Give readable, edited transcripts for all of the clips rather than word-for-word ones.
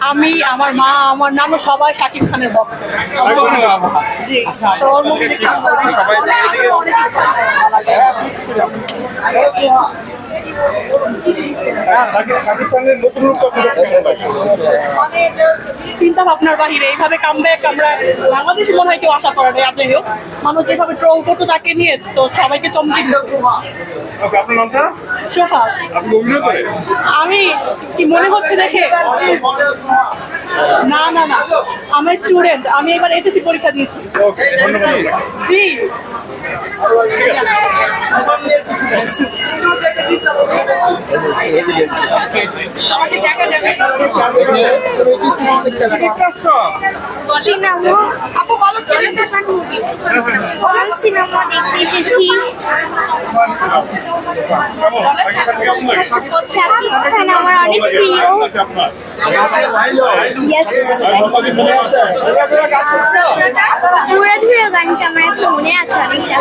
আমি, আমার মা, আমার নানু সবাই শাকিব খানের ভক্ত। জি, তো ওর মুভি দেখতে চিন্তা ভাবনার বাহিরে এইভাবে কামব্যাক আমরা বাংলাদেশে মনে হয় কেউ আশা করে নাই। আপনি মানুষ যেভাবে ট্রোল করতো তাকে নিয়ে, তো সবাইকে চমকে দিচ্ছে। আপনার নামটা? সোফা, আপনি অভিনয় করেন? আমি কি মনে হচ্ছে দেখে? না না না, আমি স্টুডেন্ট, আমি এবার এসএসসি পরীক্ষা দিয়েছি। ওকে, ধন্যবাদ। জি, আমাকে দেখা যাবে। সিনেমা আপু বলো কি দেখতে মুভি কোন সিনেমা দেখতে এসেছি শাকিব খান আমার অনেক প্রিয় ইয়েস পুরা ধুরা গানটা আমার একটু মনে আছে অনেকটা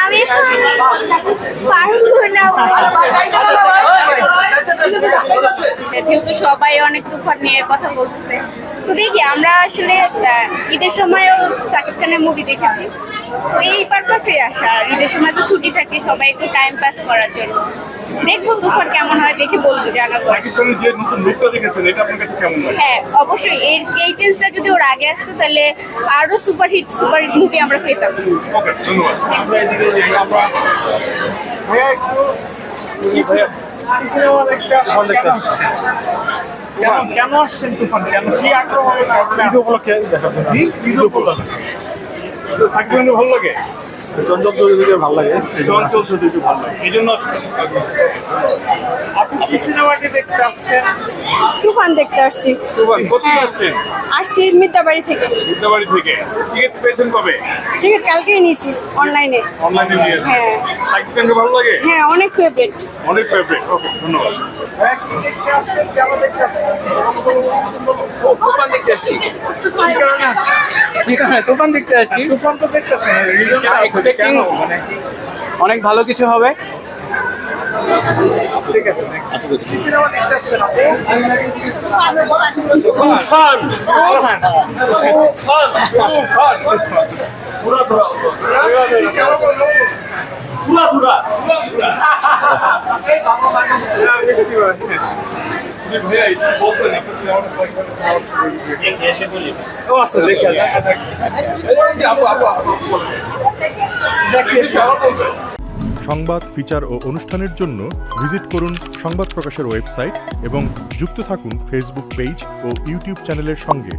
আমি পারবো না যেহেতু সবাই অনেক তুফান নিয়ে কথা বলতেছে, তো দেখি আমরা আসলে ঈদের সময়ও শাকিব খানের মুভি দেখেছি, তো এই পারপাসে আসা। আর ঈদের সময় তো ছুটি থাকে, সবাই একটু টাইম পাস করার জন্য দেখবো তুফান কেমন হয়, দেখে বলবো, জানাবো। শাকিব খানের যে নতুন লুকটা দেখেছেন, এটা আপনার কাছে কেমন লাগে? হ্যাঁ, অবশ্যই এই চেঞ্জটা যদি ওর আগে আসতো তাহলে আরো সুপারহিট মুভি আমরা পেতাম। ওকে, ধন্যবাদ। আমরা এদিকে আমরা ভাইয়া একটু এই সিনেমা দেখতে কেন আসছেন তুফান? কেন কি আগ্রহ হবে? ঈদ উপলক্ষে দেখা জি ঈদ উপলক্ষে শাকিব খানের ভালো লাগে, চঞ্চল চৌধুরীকে ভালো লাগে, চঞ্চল চৌধুরীকে ভালো লাগে, এই জন্য আসছেন। আপনি কি সিনেমাটি দেখতে আসছেন? তুফান দেখতে আসছি। তুফান কোথায় আসছেন? আসছি মিদ্যাবাড়ি থেকে। বিদ্যাবাড়ি থেকে। টিকিট পেয়েছেন কবে? টিকিট কালকেই নিয়েছি অনলাইনে। অনলাইনে নিয়েছেন? হ্যাঁ। শাকিব খানকে ভালো লাগে? হ্যাঁ, অনেক ফেভারিট। অনেক ফেভারিট। ওকে, ধন্যবাদ। তুফান দেখতে আসছি। কি কারণে আসছেন? কি কারণে তুফান দেখতে আসছি? তুফান তো দেখতেছেন, এক্সপেক্টিং অনেক ভালো কিছু হবে। ঠিক আছে। কি সিনেমা দেখতে আসছেন আপনি? তুফান। পুরা ধরা। ভাইয়া একটু বলতেন একটা সিনেমাটা ও আচ্ছা, দেখে সংবাদ, ফিচার ও অনুষ্ঠানের জন্য ভিজিট করুন সংবাদ প্রকাশের ওয়েবসাইট এবং যুক্ত থাকুন ফেসবুক পেজ ও ইউটিউব চ্যানেলের সঙ্গে।